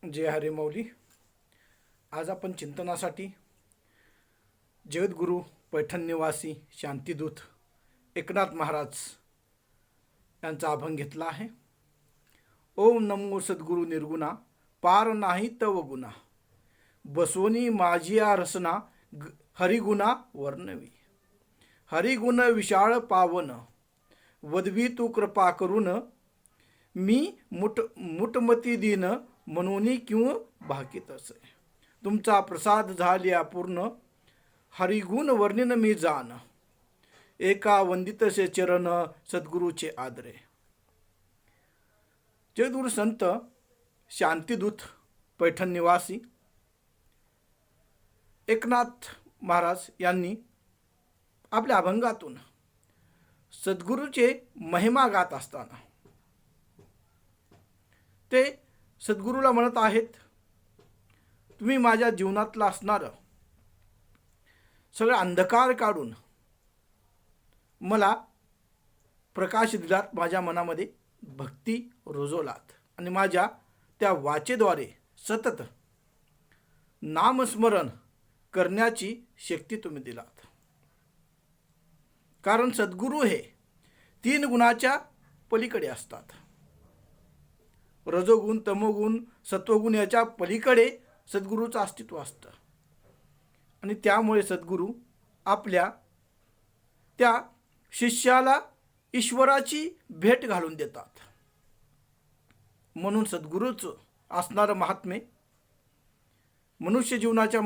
जय हरी मौली. आज आपण चिंतनासाठी जगद्गुरू पैठण निवासी शांतिदूत एकनाथ महाराज यांचा अभंग घेतला आहे. ओम नमो सद्गुरु निर्गुणा, पार नाही तव गुणा, बसवनी माझिया रसना, हरिगुणा वर्णवी. हरिगुण विशाळ पावन, वदवी तू कृपा करून, मी मुठमती दीन, म्हणून किंवा भाकीत असे. तुमचा प्रसाद झाली अपूर्ण, हरिगुण वर्णिन मी जान, एका वंदितसे चरण, सद्गुरूचे आदरे. जगद्गुरु संत शांतिदूत पैठण निवासी एकनाथ महाराज यांनी आपल्या अभंगातून सद्गुरूचे महिमा गात असताना ते सद्गुरूला म्हणत आहेत, तुम्ही माझ्या जीवनातला असणारं सगळं अंधकार काढून मला प्रकाश दिलात, माझ्या मनामध्ये भक्ती रुजवलात आणि माझ्या त्या वाचेद्वारे सतत नामस्मरण करण्याची शक्ती तुम्ही दिलात. कारण सद्गुरू हे 3 गुणाच्या पलीकडे असतात. रजोगुण, तमोगुण, सत्वगुण याच्या पलीकडे सद्गुरूचं अस्तित्व असतं आणि त्यामुळे सद्गुरू आपल्या त्या शिष्याला ईश्वराची भेट घालून देतात. म्हणून सद्गुरूचं असणारं महात्म्य मनुष्य जीवनाच्या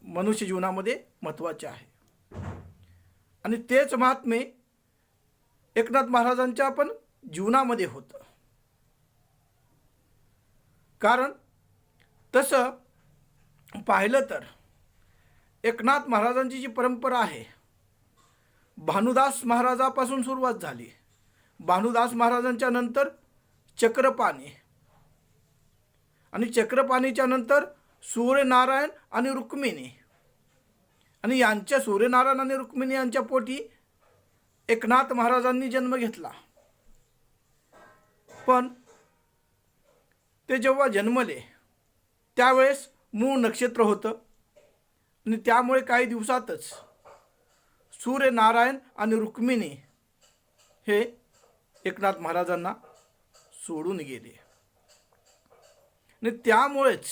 मनुष्य जीवनामध्ये महत्त्वाचे आहे आणि तेच महात्म्य एकनाथ महाराजांच्या पण जीवनामध्ये होतं. कारण तसं पाहिलं तर एकनाथ महाराजांची जी परंपरा आहे, भानुदास महाराजापासून सुरुवात झाली. भानुदास महाराजांच्या नंतर चक्रपाणी आणि चक्रपाणीच्या नंतर सूर्यनारायण आणि रुक्मिणी आणि यांच्या सूर्यनारायण आणि रुक्मिणी यांच्या पोटी एकनाथ महाराजांनी जन्म घेतला. पण ते जेव्हा जन्मले त्यावेळेस मूळ नक्षत्र होतं आणि त्यामुळे काही दिवसातच सूर्यनारायण आणि रुक्मिणी हे एकनाथ महाराजांना सोडून गेले आणि त्यामुळेच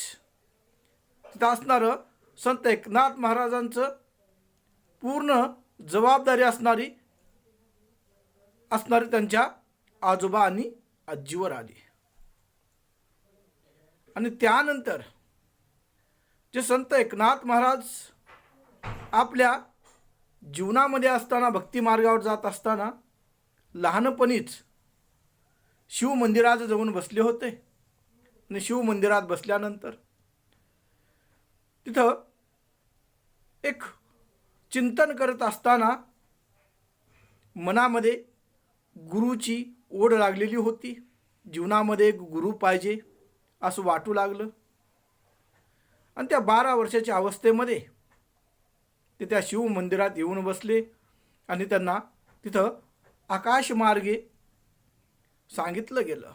तिथं असणारं संत एकनाथ महाराजांचं पूर्ण जबाबदारी असणारी त्यांच्या आजोबा आणि आजीवर आली. आणि त्यानंतर जे संत एकनाथ महाराज आपल्या जीवनामध्ये असताना, भक्ती मार्गावर जात असताना लहानपणीच शिव मंदिरात जाऊन बसले होते आणि शिव मंदिरात बसल्यानंतर तिथं एक चिंतन करत असताना मनामध्ये गुरुची ओढ लागलेली होती. जीवनामध्ये एक गुरु पाहिजे असं वाटू लागलं आणि त्या 12 वर्षाच्या अवस्थेमध्ये ते त्या शिव मंदिरात येऊन बसले आणि त्यांना तिथं आकाशमार्गे सांगितलं गेलं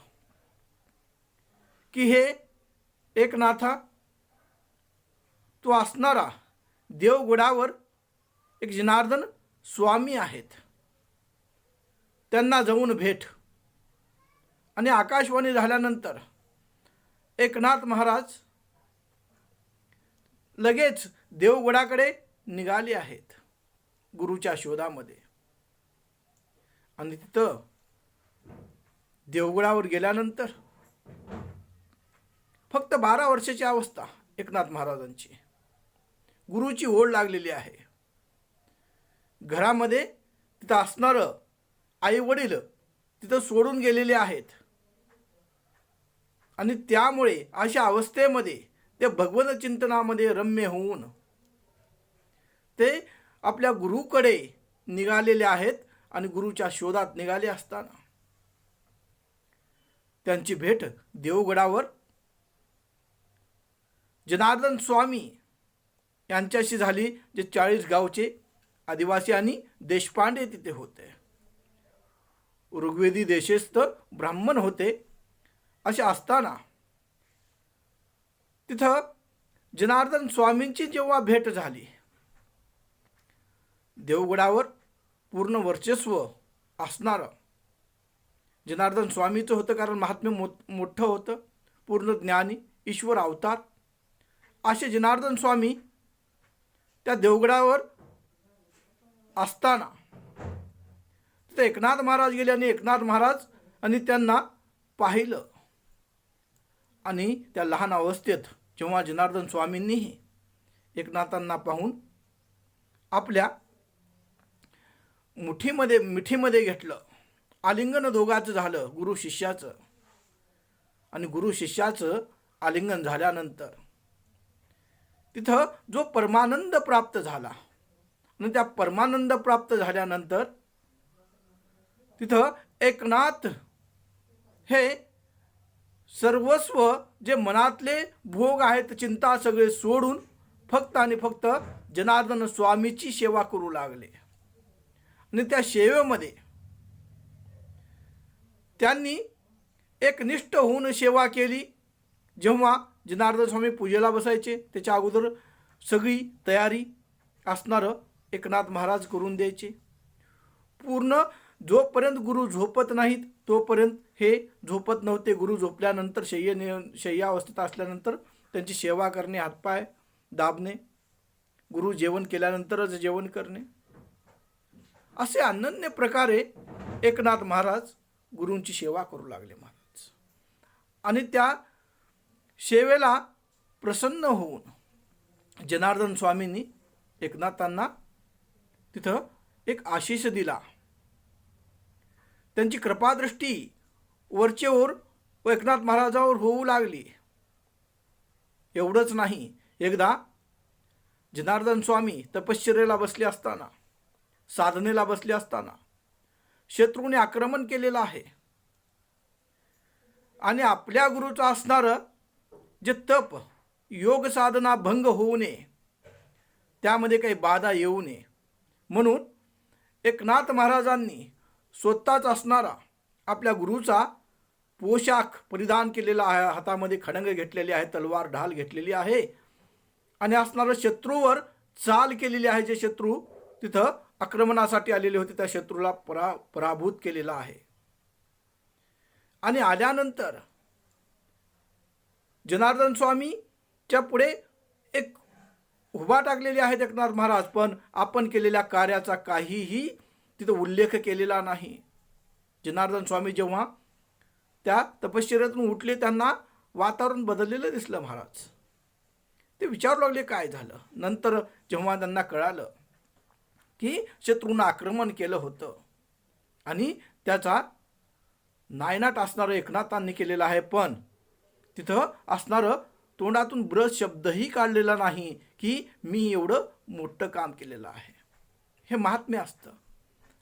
की हे एकनाथा, तो असणारा देवगडावर एक जनार्दन स्वामी आहेत, त्यांना जाऊन भेट. आणि आकाशवाणी झाल्यानंतर एकनाथ महाराज लगेच देवगडाकडे निघाले आहेत गुरुच्या शोधामध्ये. आणि तिथं देवगडावर गेल्यानंतर फक्त 12 वर्षाची अवस्था एकनाथ महाराजांची. गुरुची ओढ लागलेली आहे. घरामध्ये तिथं असणारं आई वडील तिथं सोडून गेलेले आहेत आणि त्यामुळे अशा अवस्थेमध्ये ते भगवत चिंतनामध्ये रम्य होऊन ते आपल्या गुरुकडे निघालेले आहेत आणि गुरुच्या शोधात निघाले असताना त्यांची भेट देवगडावर जनार्दन स्वामी यांच्याशी झाली, जे 40 गावचे आदिवासी आणि देशपांडे तिथे होते. ऋग्वेदी देशस्थ ब्राह्मण होते. असे असताना तिथं जनार्दन स्वामींची जेव्हा भेट झाली, देवगडावर पूर्ण वर्चस्व असणारं जनार्दन स्वामीचं होतं, कारण महात्म्य मोठं होतं, पूर्ण ज्ञानी ईश्वर अवतार असे जनार्दन स्वामी त्या देवगडावर असताना तिथे एकनाथ महाराज गेले आणि एकनाथ महाराज आणि त्यांना पाहिलं. आणि त्या लहान अवस्थेत जेव्हा जनार्दन स्वामींनीही एकनाथांना पाहून आपल्या मिठीमध्ये घेतलं, आलिंगन दोघांचं झालं, गुरु शिष्याचं. आणि गुरु शिष्याचं आलिंगन झाल्यानंतर तिथं जो परमानंद प्राप्त झाला, आणि त्या परमानंद प्राप्त झाल्यानंतर तिथं एकनाथ हे सर्वस्व जे मनातले भोग आहेत, चिंता सगळे सोडून फक्त आणि फक्त जनार्दन स्वामीची सेवा करू लागले. आणि त्या सेवेमध्ये त्यांनी एकनिष्ठ होऊन सेवा केली. जेव्हा जनार्दन स्वामी पूजेला बसायचे त्याच्या अगोदर सगळी तयारी असणारं एकनाथ महाराज करून द्यायचे. पूर्ण जोपर्यंत गुरु झोपत नाहीत तोपर्यंत हे झोपत नव्हते. गुरु झोपल्यानंतर शय्यावस्थेत असल्यानंतर त्यांची सेवा करणे, हातपाय दाबणे, गुरु जेवण केल्यानंतरच जेवण करणे, असे अनन्य प्रकारे एकनाथ महाराज गुरूंची सेवा करू लागले महाराज. आणि त्या सेवेला प्रसन्न होऊन जनार्दन स्वामींनी एकनाथांना तिथं एक आशीष दिला. त्यांची कृपादृष्टी वरचेवर व एकनाथ महाराजावर होऊ लागली. एवढंच नाही, एकदा जनार्दन स्वामी तपश्चर्येला बसले असताना, साधनेला बसले असताना शत्रूने आक्रमण केलेलं आहे. आणि आपल्या गुरुचं असणारं जे तप, योग साधना भंग होऊ नये, त्यामध्ये काही बाधा येऊ नये म्हणून एकनाथ महाराजांनी स्वतःच असणारा आपल्या गुरुचा पोशाख परिधान केलेला आहे, हातामध्ये खडंग घेतलेले आहे, तलवार ढाल घेतलेली आहे, आणि असणारं शत्रूवर चाल केलेली आहे. जे शत्रू तिथं आक्रमणासाठी आलेले होते त्या शत्रूला पराभूत केलेला आहे. आणि आल्यानंतर जनार्दन स्वामीच्या पुढे एक उभा टाकलेले आहेत एकनाथ महाराज, पण आपण केलेल्या कार्याचा काहीही तिथं उल्लेख केलेला नाही. जनार्दन स्वामी जेव्हा त्या तपश्चर्यातून उठले त्यांना वातावरण बदललेलं दिसलं महाराज. ते विचारू लागले काय झालं. नंतर जेव्हा त्यांना कळालं की शत्रूनं आक्रमण केलं होतं आणि त्याचा नायनाट असणारं एकनाथांनी केलेला आहे, पण तिथं असणारं तोंडातून ब्रश शब्दही काढलेला नाही की मी एवढं मोठं काम केलेलं आहे. हे महात्म्य असतं.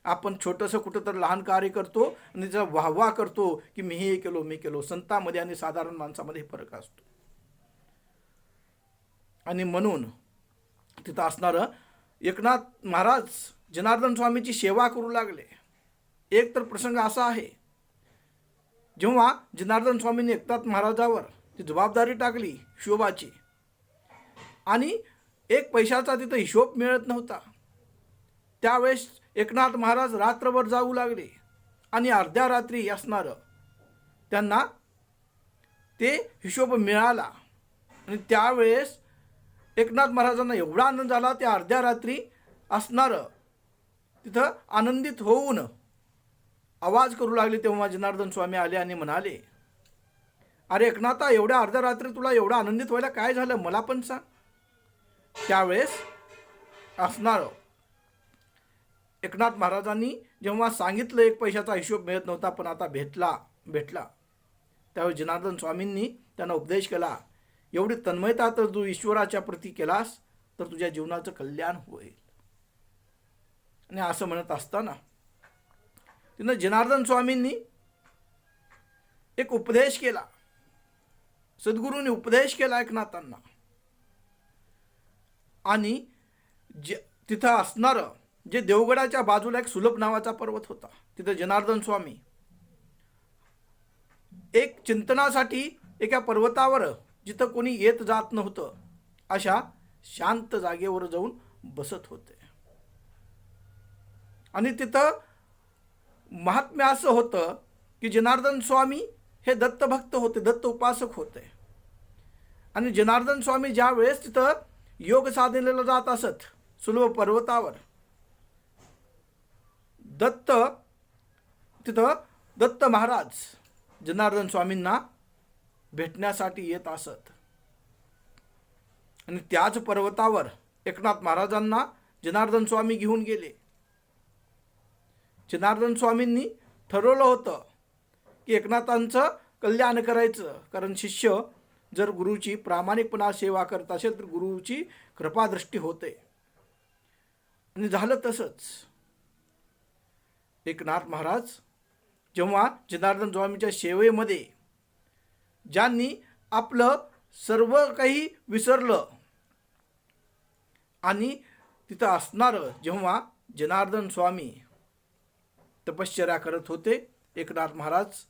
आपण छोटंसं कुठं तर लहान कार्य करतो आणि त्याचा वाहवा करतो की मी हे केलो, मी केलो. संतांमध्ये आणि साधारण माणसामध्ये फरक असतो. आणि म्हणून तिथं असणारं एकनाथ महाराज जनार्दन स्वामीची सेवा करू लागले. एक तर प्रसंग असा आहे, जेव्हा जनार्दन स्वामींनी एकनाथ महाराजावर ती जबाबदारी टाकली हिशोबाची, आणि एक पैशाचा तिथं हिशोब मिळत नव्हता, त्यावेळेस एकनाथ महाराज रात्रभर जाऊ लागले. आणि अर्ध्या रात्री असणारं त्यांना ते हिशोब मिळाला. आणि त्यावेळेस एकनाथ महाराजांना एवढा आनंद झाला, त्या अर्ध्या रात्री असणारं तिथं आनंदित होऊन आवाज करू लागले. तेव्हा जनार्दन स्वामी आले आणि म्हणाले, अरे एकनाथा, एवढ्या अर्ध्या रात्री तुला एवढा आनंदित व्हायला काय झालं, मला पण सांग. त्यावेळेस असणारं एकनाथ महाराजांनी जेव्हा सांगितलं एक पैशाचा हिशोब मिळत नव्हता पण आता भेटला, त्यावेळेस जनार्दन स्वामींनी त्यांना उपदेश केला, एवढी तन्मयता तर तू ईश्वराच्या प्रती केलास तर तुझ्या जीवनाचं कल्याण होईल. आणि असं म्हणत असताना तिनं जनार्दन स्वामींनी एक उपदेश केला, सद्गुरूंनी उपदेश केला एकनाथांना. आणि तिथं असणारं जे देवगडाच्या बाजूला एक सुलभ नावाचा पर्वत होता, तिथं जनार्दन स्वामी एक चिंतनासाठी एका पर्वतावर जिथं कोणी येत जात नव्हतं अशा शांत जागेवर जाऊन बसत होते. आणि तिथं महात्म्य असं होतं की जनार्दन स्वामी हे दत्तभक्त होते, दत्त उपासक होते. आणि जनार्दन स्वामी ज्या वेळेस तिथं योग साधनेला जात असत सुलभ पर्वतावर, तिथं दत्त महाराज जनार्दन स्वामींना भेटण्यासाठी येत असत. आणि त्याच पर्वतावर एकनाथ महाराजांना जनार्दन स्वामी घेऊन गेले. जनार्दन स्वामींनी ठरवलं होतं की एकनाथांचं कल्याण करायचं, कारण शिष्य जर गुरुची प्रामाणिकपणा सेवा करत असेल तर गुरुची कृपादृष्टी होते. आणि झालं तसंच. एकनाथ महाराज जेव्हा जनार्दन स्वामींच्या सेवेमध्ये, ज्यांनी आपलं सर्व काही विसरलं आणि तिथं असणारं, जेव्हा जनार्दन स्वामी तपश्चर्या करत होते, एकनाथ महाराज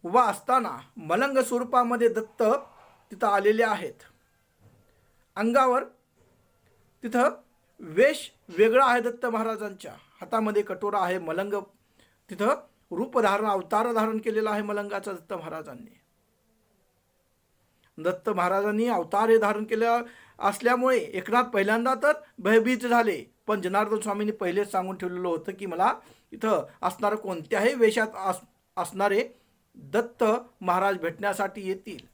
उभा असताना मलंग स्वरूपामध्ये दत्त तिथं आलेले आहेत. अंगावर तिथं वेश वेगळा आहे दत्त महाराजांच्या, हातामध्ये कटोरा आहे, मलंग तिथं रूपधारण अवतार धारण केलेला आहे मलंगाचा दत्त महाराजांनी. दत्त महाराजांनी अवतार हे धारण केलं असल्यामुळे एकनाथ पहिल्यांदा तर भयभीत झाले. पण जनार्दन स्वामींनी पहिलेच सांगून ठेवलेलं होतं की मला इथं असणारं कोणत्याही वेशात असणारे दत्त महाराज भेटण्यासाठी येतील.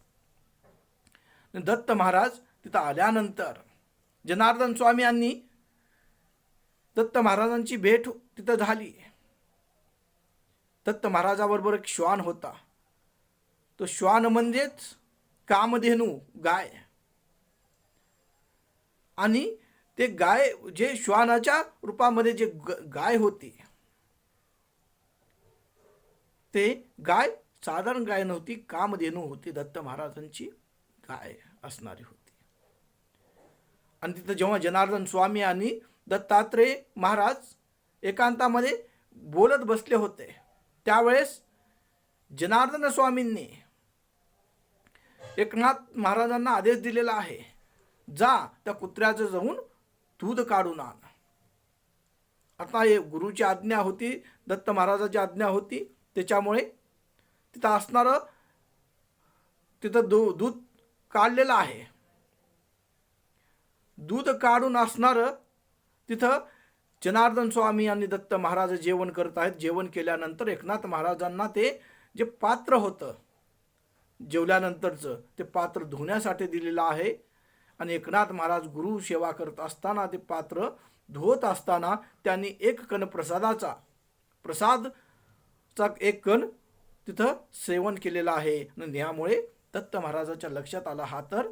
दत्त महाराज तिथं आल्यानंतर जनार्दन स्वामी यांनी दत्त महाराजांची भेट तिथं झाली. दत्त महाराजाबरोबर एक श्वान होता. तो श्वान म्हणजेच कामधेनू गाय. आणि ते गाय जे श्वानाच्या रूपामध्ये जे गाय होती, ते गाय साधारण गाय नव्हती, कामधेनू होती, दत्त महाराजांची गाय असणारी होती. आणि तिथं जेव्हा जनार्दन स्वामी आणि दत्तात्रेय महाराज एकांतामध्ये बोलत बसले होते, त्यावेळेस जनार्दन स्वामींनी एकनाथ महाराजांना आदेश दिलेला आहे, जा त्या कुत्र्याचं जाऊन दूध काढून आण. आता हे गुरुची आज्ञा होती, दत्त महाराजाची आज्ञा होती, त्याच्यामुळे तिथं असणारं तिथं दूध काढलेलं आहे. दूध काढून असणारं तिथं जनार्दन स्वामी आणि दत्त महाराज जेवण करत आहेत. जेवण केल्यानंतर एकनाथ महाराजांना ते जे पात्र होतं जेवल्यानंतरचं, ते पात्र धुण्यासाठी दिलेलं आहे. आणि एकनाथ महाराज गुरु सेवा करत असताना ते पात्र धुवत असताना त्यांनी एक कण प्रसादाचा एक कण तिथं सेवन केलेला आहे. आणि यामुळे दत्त महाराजाच्या लक्षात आला, हा तर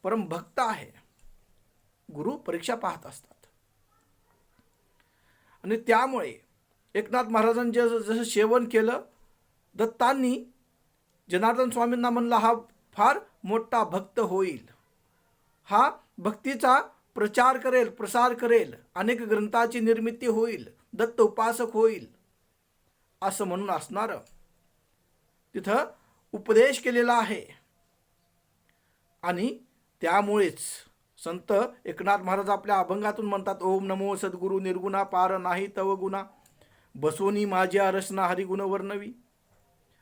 परम भक्त आहे. गुरु परीक्षा पाहत असतात. आणि त्यामुळे एकनाथ महाराजांनी जसं सेवन केलं, दत्तांनी जनार्दन स्वामींना म्हणला, हा फार मोठा भक्त होईल, हा भक्तीचा प्रचार करेल, प्रसार करेल, अनेक ग्रंथाची निर्मिती होईल, दत्त उपासक होईल, असं म्हणून असणारं तिथं उपदेश केलेला आहे. आणि त्यामुळेच संत एकनाथ महाराज आपल्या अभंगातून म्हणतात, ओम नमो सद्गुरु निर्गुणा पार नाही तव गुणा, बसोनी माझ्या रसना हरिगुण वर्णवी.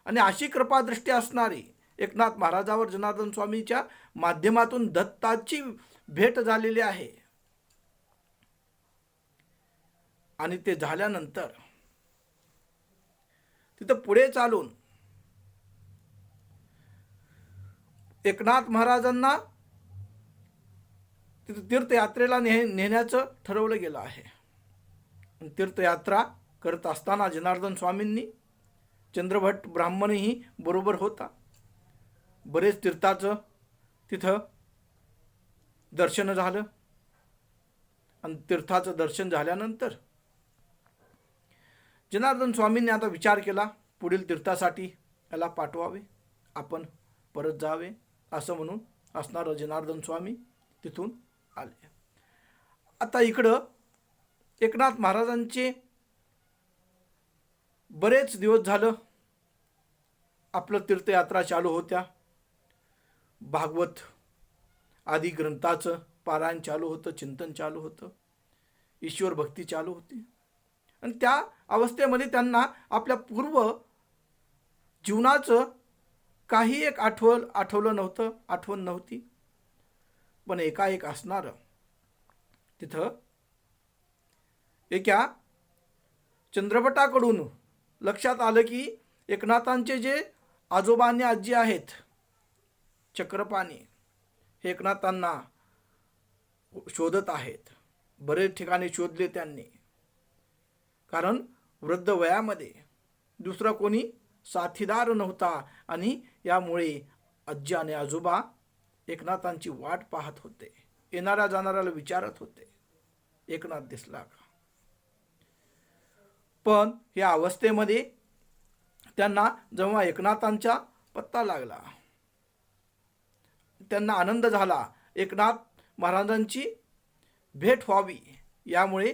आणि अशी कृपादृष्टी असणारी एकनाथ महाराजावर जनार्दन स्वामीच्या माध्यमातून दत्ताची भेट झालेली आहे. आणि ते झाल्यानंतर तिथं पुढे चालून एकनाथ महाराजांना तिथं तीर्थयात्रेला नेण्याचं ठरवलं गेलं आहे. तीर्थयात्रा करत असताना जनार्दन स्वामींनी, चंद्रभट ब्राह्मणही बरोबर होता, बरेच तीर्थाचं तिथं दर्शन झालं. आणि तीर्थाचं दर्शन झाल्यानंतर जनार्दन स्वामींनी आता विचार केला, पुढील तीर्थासाठी याला पाठवावे, आपण परत जावे, असं म्हणून असणारं जनार्दन स्वामी तिथून आले. आता इकडं एकनाथ महाराजांचे बरेच दिवस झालं आपलं तीर्थयात्रा चालू होत्या. भागवत आदी ग्रंथाचं पारायण चालू होतं, चिंतन चालू होतं, ईश्वर भक्ती चालू होती. आणि त्या अवस्थेमध्ये त्यांना आपल्या पूर्व जीवनाचं काही एक आठवलं नव्हतं, आठवण नव्हती. पण एकाएक असणारं तिथं एका चंद्रपटाकडून लक्षात आलं की एकनाथांचे जे आजोबा आणि आजी आहेत चक्रपाणी, हे एकनाथांना शोधत आहेत. बरेच ठिकाणी शोधले त्यांनी, कारण वृद्ध वयामध्ये दुसरा कोणी साथीदार नव्हता. आणि यामुळे आजी आणि आजोबा एकनाथांची वाट पाहत होते, येणाऱ्या जाणाऱ्याला विचारत होते, एकनाथ दिसला का. पण या अवस्थेमध्ये त्यांना जेव्हा एकनाथांचा पत्ता लागला, त्यांना आनंद झाला, एकनाथ महाराजांची भेट व्हावी. यामुळे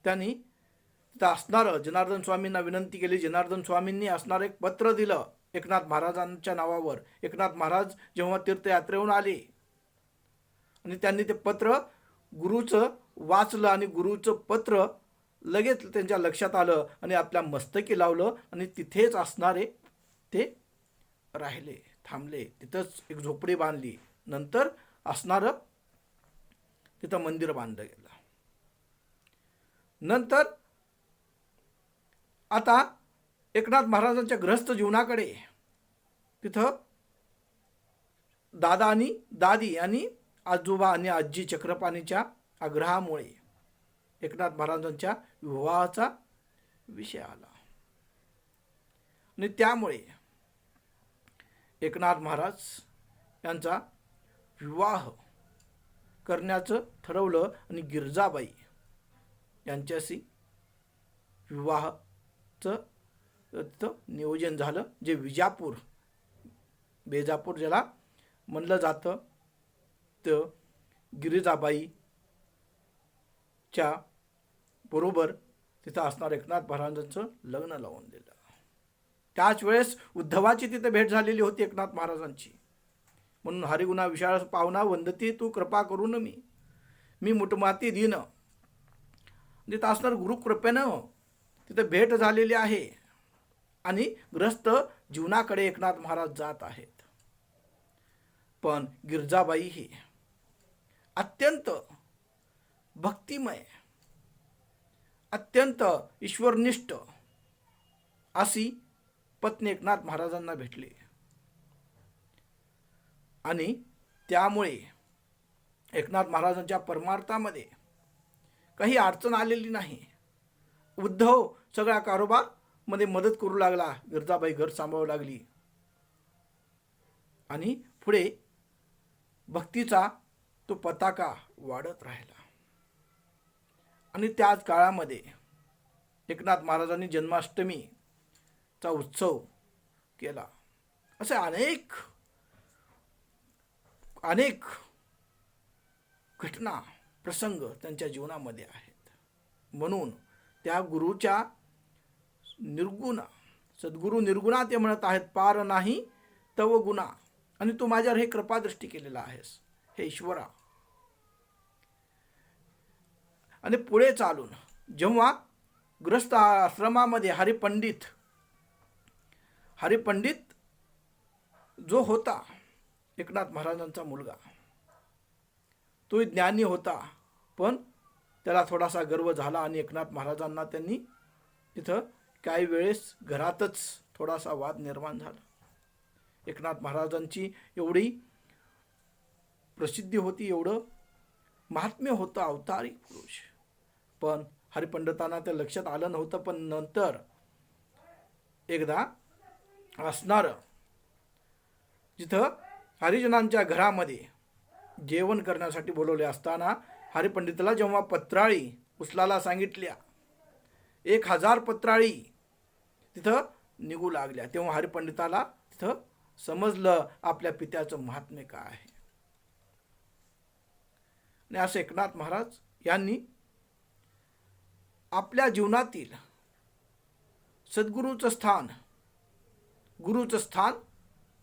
त्यांनी तिथं असणारं जनार्दन स्वामींना विनंती केली. जनार्दन स्वामींनी असणारं एक पत्र दिलं एकनाथ महाराजांच्या नावावर. एकनाथ महाराज जेव्हा तीर्थयात्रेहून आले आणि त्यांनी ते पत्र गुरुचं वाचलं आणि गुरुचं पत्र लगेच त्यांच्या लक्षात आलं आणि आपल्या मस्तकी लावलं आणि तिथेच असणारे ते राहिले, थांबले. तिथंच एक झोपडी बांधली. नंतर असणारं तिथं मंदिर बांधलं गेलं. नंतर आता एकनाथ महाराजांच्या गृहस्थ जीवनाकडे तिथं दादा आणि दादी आणि आजोबा आणि आजी चक्रपाणीच्या आग्रहामुळे एकनाथ महाराजांच्या विवाहाचा विषय आला. आणि त्यामुळे एकनाथ महाराज यांचा विवाह करण्याचं ठरवलं आणि गिरजाबाई यांच्याशी विवाहाचं नियोजन झालं. जे विजापूर, बेजापूर ज्याला म्हणलं जातं, तर गिरिजाबाईच्या बरोबर तिथं असणार एकनाथ महाराजांचं लग्न लावून दिलं. त्याच वेळेस उद्धवाची तिथे भेट झालेली होती एकनाथ महाराजांची. म्हणून हरिगुणा विशाळ पावना वंदती तू कृपा करून मी मुठमाती दिन. तिथं असणार गुरुकृपेनं तिथं भेट झालेली आहे आणि ग्रस्त जीवनाकडे एकनाथ महाराज जात आहेत. पण गिरजाबाई ही अत्यंत भक्तिमय, अत्यंत ईश्वरनिष्ठ अशी पत्नी एकनाथ महाराजांना भेटली. आणि त्यामुळे एकनाथ महाराजांच्या परमार्थामध्ये काही अडचण आलेली नाही. उद्धव सगळा कारोबार मध्ये मदत करू लागला, गिरजाबाई घर सांभाळू लागली. आणि पुढे भक्तीचा तो पताका वाढत राहिला. आणि त्याच काळामध्ये एकनाथ महाराजांनी जन्माष्टमीचा उत्सव केला. असे अनेक घटना प्रसंग त्यांच्या जीवनामध्ये आहेत. म्हणून त्या गुरुच्या निर्गुण, सद्गुरू निर्गुणा ते म्हणत आहेत, पार नाही तव गुणा, आणि तू माझ्यावर हे कृपादृष्टी केलेला आहेस हे ईश्वरा. आणि पुढे चालून जेव्हा ग्रस्त आश्रमामध्ये हरिपंडित जो होता एकनाथ महाराजांचा मुलगा, तो ज्ञानी होता, पण त्याला थोडासा गर्व झाला आणि एकनाथ महाराजांना त्यांनी तिथं काही वेळेस घरातच थोडासा वाद निर्माण झाला. एकनाथ महाराजांची एवढी प्रसिद्धी होती, एवढं महात्म्य होतं, अवतारी पुरुष, पण हरिपंडितांना ते लक्षात आलं नव्हतं. पण नंतर एकदा असणारं जिथं हरिजनांच्या घरामध्ये जेवण करण्यासाठी बोलवले असताना हरिपंडिताला जेव्हा पत्राळी उचलायला सांगितल्या, 1000 पत्राळी तिथं निघू लागल्या, तेव्हा हरिपंडिताला तिथं समजलं आपल्या पित्याचं महात्म्य काय आहे. आणि असे एकनाथ महाराज यांनी आपल्या जीवनातील सद्गुरूचं स्थान, गुरुचं स्थान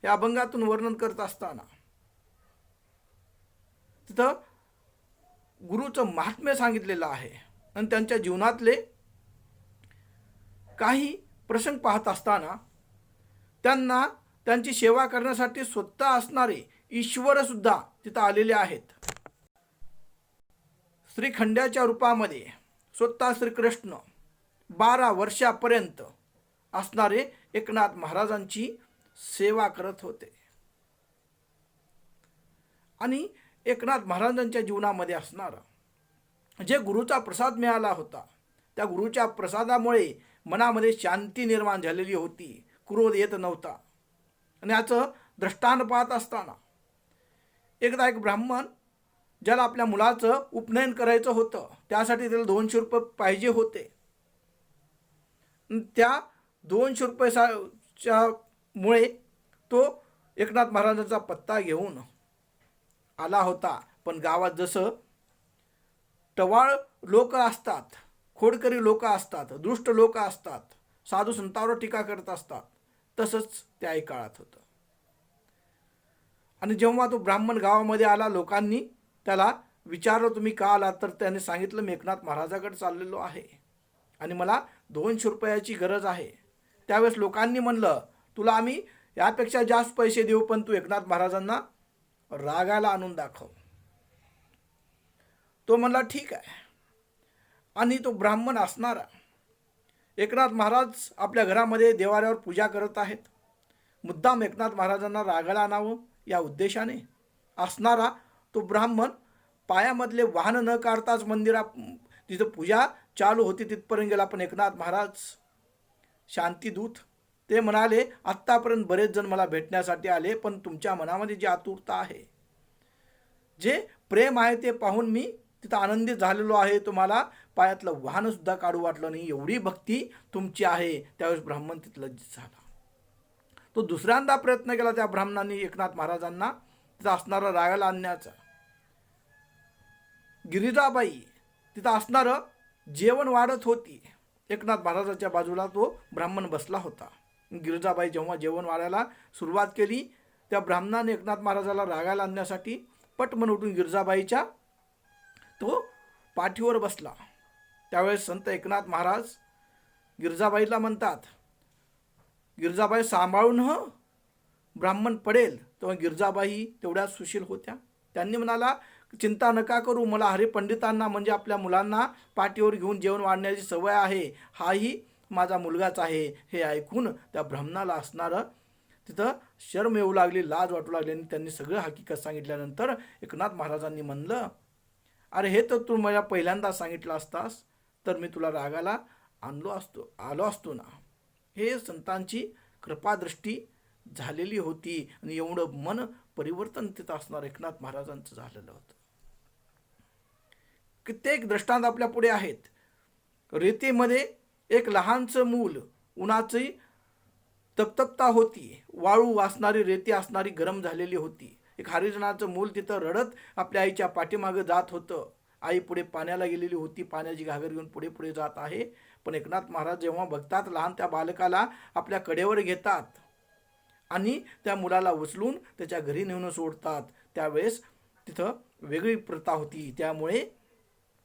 हे अभंगातून वर्णन करत असताना तिथं गुरुचं महात्म्य सांगितलेलं आहे आणि त्यांच्या जीवनातले काही प्रसंग पाहत असताना त्यांना त्यांची सेवा करण्यासाठी स्वतः असणारे ईश्वर सुद्धा तिथं आलेले आहेत. श्रीखंड्याच्या रूपामध्ये स्वतः श्रीकृष्ण 12 वर्षापर्यंत असणारे एकनाथ महाराजांची सेवा करत होते. आणि एकनाथ महाराजांच्या जीवनामध्ये असणारा जे गुरुचा प्रसाद मिळाला होता, त्या गुरुच्या प्रसादामुळे मनामध्ये शांती निर्माण झालेली होती, क्रोध येत नव्हता. आणि याचं दृष्टांत पाहत असताना एकदा एक ब्राह्मण ज्याला आपल्या मुलाचं उपनयन करायचं होतं, त्यासाठी त्याला 200 रुपये पाहिजे होते. त्या 200 रुपयाच्या मुळे तो एकनाथ महाराजांचा पत्ता घेऊन आला होता. पण गावात जसं टवाळ लोक असतात, खोडकरी लोक असतात, दुष्ट लोक असतात, साधू संतांवर टीका करत असतात, तसंच त्याही काळात होतं. आणि जेव्हा तो ब्राह्मण गावामध्ये आला, लोकांनी त्याला विचारलं तुम्ही का आलात, तर त्याने सांगितलं मी एकनाथ महाराजाकडे चाललेलो आहे आणि मला 200 रुपयाची गरज आहे. त्यावेळेस लोकांनी म्हणलं तुला आम्ही यापेक्षा जास्त पैसे देऊ, पण तू एकनाथ महाराजांना रागाला आणून दाखव. तो म्हणला ठीक आहे. आणि तो ब्राह्मण असणारा एकनाथ महाराज आपल्या घरामध्ये देवाऱ्यावर पूजा करत आहेत, मुद्दाम एकनाथ महाराजांना रागाला आणावं या उद्देशाने असणारा तो ब्राह्मण पायामधले वाहन न काढताच मंदिरात तिथं पूजा चालू होती तिथपर्यंत गेला. पण एकनाथ महाराज शांतीदूत ते म्हणाले आत्तापर्यंत बरेच जण मला भेटण्यासाठी आले, पण तुमच्या मनामध्ये जी आतुरता आहे, जे प्रेम आहे, ते पाहून मी तिथं आनंदित झालेलो आहे. तुम्हाला पायातलं वाहन सुद्धा काढू वाटलं नाही, एवढी भक्ती तुमची आहे. त्यावेळेस ब्राह्मण तिथलं झाला. तो दुसऱ्यांदा प्रयत्न केला त्या ब्राह्मणांनी एकनाथ महाराजांना तिथं असणारा रागाला आणण्याचा. गिरिजाबाई तिथं असणारं जेवण वाढत होती. एकनाथ महाराजांच्या बाजूला तो ब्राह्मण बसला होता. गिरिजाबाई जेव्हा जेवण वाढायला सुरुवात केली, त्या ब्राह्मणाने एकनाथ महाराजाला रागाला आणण्यासाठी पटमन उठून गिरिजाबाईच्या तो पाठीवर बसला. त्यावेळेस संत एकनाथ महाराज गिरिजाबाईला म्हणतात, गिरिजाबाई सांभाळून ह, ब्राह्मण पडेल. तेव्हा गिरिजाबाई तेवढ्या सुशील होत्या. त्यांनी म्हणाला चिंता नका करू, मला हरिपंडितांना म्हणजे आपल्या मुलांना पाठीवर घेऊन जेवण वाढण्याची सवय आहे, हाही माझा मुलगाच आहे. हे ऐकून त्या ब्राह्मणाला असणारं तिथं शर्म येऊ लागली, लाज वाटू लागली. आणि त्यांनी सगळं हकीकत सांगितल्यानंतर एकनाथ महाराजांनी म्हणलं अरे हे तर तू मला पहिल्यांदा सांगितलं असतास तर मी तुला रागाला आलो असतो ना. हे संतांची कृपादृष्टी झालेली होती आणि एवढं मन परिवर्तन तिथं असणार एकनाथ महाराजांचं झालेलं होतं. कित्येक दृष्टांत आपल्या पुढे आहेत. रेतीमध्ये एक लहानचं मूल, उन्हाची तपतपता होती, वाळू वासणारी रेती असणारी गरम झालेली होती. एक हरिजनाचं मूल तिथं रडत आपल्या आईच्या पाठीमागं जात होतं. आई पुढे पाण्याला गेलेली होती, पाण्याची घागर घेऊन पुढे पुढे जात आहे. पण एकनाथ महाराज जेव्हा बघतात, लहान त्या बालकाला आपल्या कडेवर घेतात आणि त्या मुलाला उचलून त्याच्या घरी नेऊन सोडतात. त्यावेळेस तिथं वेगळी प्रथा होती. त्यामुळे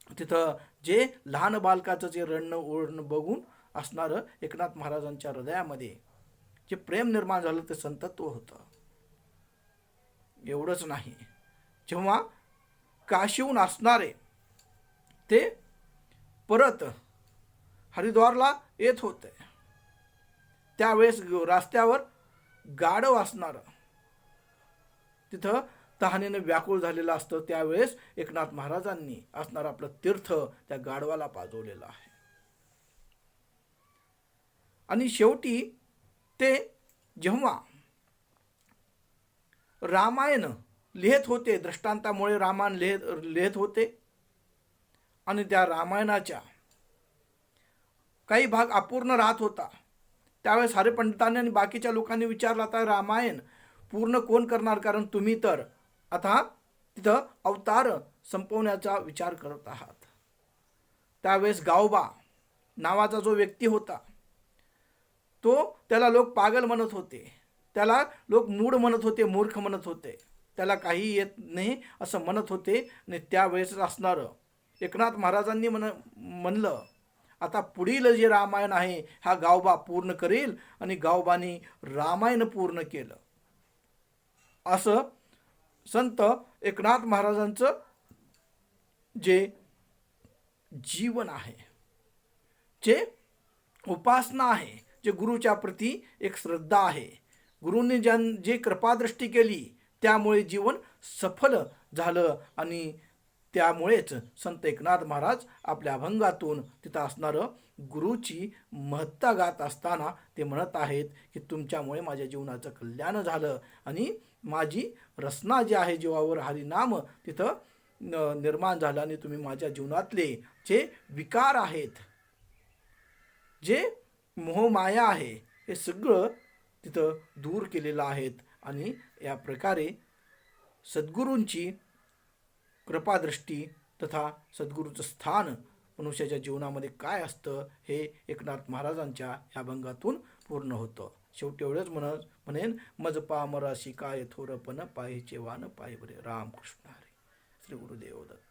तिथं जे लहान बालकाचं जे रडणं ओरडणं बघून असणारं एकनाथ महाराजांच्या हृदयामध्ये जे प्रेम निर्माण झालं ते संतत्व होतं. एवढंच नाही, जेव्हा काशीहून असणारे ते परत हरिद्वारला येत होते, त्यावेळेस रस्त्यावर गाढव असणारं तिथं तहानेनं व्याकुळ झालेलं असतं. त्यावेळेस एकनाथ महाराजांनी असणार आपलं तीर्थ त्या गाढवाला पाजवलेलं आहे. आणि शेवटी ते जेव्हा रामायण लिहित होते, दृष्टांतामुळे रामायण लिहित होते आणि त्या रामायणाच्या काही भाग अपूर्ण राहत होता. त्यावेळेस हरिपंडितांनी आणि बाकीच्या लोकांनी विचारलं आता रामायण पूर्ण कोण करणार, कारण तुम्ही तर आता तिथं अवतार संपवण्याचा विचार करत आहात. त्यावेळेस गावबा नावाचा जो व्यक्ती होता, तो त्याला लोक पागल म्हणत होते, त्याला लोक मूढ म्हणत होते, मूर्ख म्हणत होते. त्याला काही येत नाही असं म्हणत होते. आणि त्यावेळेस असणारं एकनाथ महाराजांनी म्हणलं, आता पुढील जे रामायण आहे हा गावबा पूर्ण करेल. आणि गावबाने रामायण पूर्ण केलं. असं संत एकनाथ महाराजांचं जे जीवन आहे, जे उपासना आहे, जे गुरुच्या प्रती एक श्रद्धा आहे, गुरुने जे कृपादृष्टी केली त्यामुळे जीवन सफल झालं. आणि त्यामुळेच संत एकनाथ महाराज आपल्या अभंगातून तिथं असणारं गुरुची महत्ता गात असताना ते म्हणत आहेत की तुमच्यामुळे माझ्या जीवनाचं कल्याण झालं आणि माझी रचना जी आहे जीवावर हरिनाम तिथं निर्माण झालं. आणि तुम्ही माझ्या जीवनातले जे विकार आहेत, जे मोहमाया आहे, हे सगळं तिथं दूर केलेलं आहेत. आणि या प्रकारे सद्गुरूंची कृपादृष्टी तथा सद्गुरूचं स्थान मनुष्याच्या जीवनामध्ये काय असतं हे एकनाथ महाराजांच्या या अभंगातून पूर्ण होतं. शेवटी एवढंच म्हणेन, मज पामराशी काय थोरपण पाहिचे वान पाय बरे. रामकृष्ण हरी. श्री गुरुदेव दत्त.